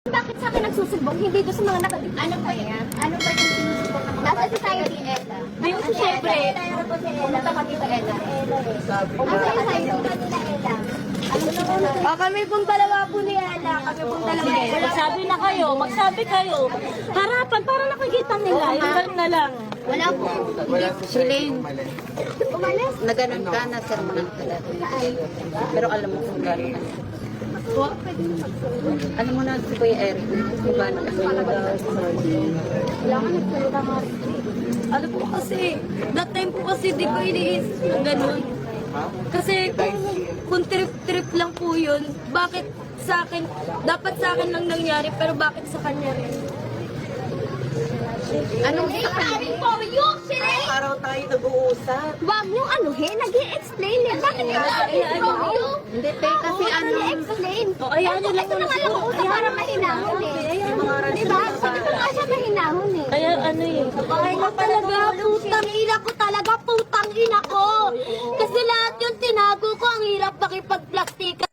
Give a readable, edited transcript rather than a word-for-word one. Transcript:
Bakit sa akin nagsusumbong? Hindi doon sa mga nakadikit. Ano ba yan? Ano ba yung sinusumbong na mga nasa society, Ella? Ayun, siyempre. Pumunta kami sa Ella. Ang society kanina, Ella. Kami pong dalawa po ni Ella. Kami pong dalawa. Sige, magsabi na kayo, magsabi kayo. Harapan, para nakikita nila. Yung ganun na lang. Wala po. Siling, Umalis? naganon ka na sermonan ka dati. Pero alam mo kung gano'n ka. Alam mo na si Kuya Eric, kung gano'n ka. Kailangan nagsalita nga rin. Ano po kasi, that time po kasi di ko iniisip na ganun. Kasi kung trip-trip lang po yun, bakit sa akin, dapat sa akin lang nangyari, pero bakit sa kanya rin? Anong sabi for you, Siri? Araw tayo nag-uusap. Wag niyong anuhin, nag-i-explain eh. Bakit ka sabi for you? Hindi, te, kasi ano, Nag-i-explain. O, ayan nyo lang Ito naman ang uusap para mahinahon eh. Diba? Sabi ko nga siya mahinahon eh. Kaya ano eh. Okay na talaga, putang ina ko talaga, putang ina ko. Kasi lahat yung tinago ko, ang hirap makipagplastika.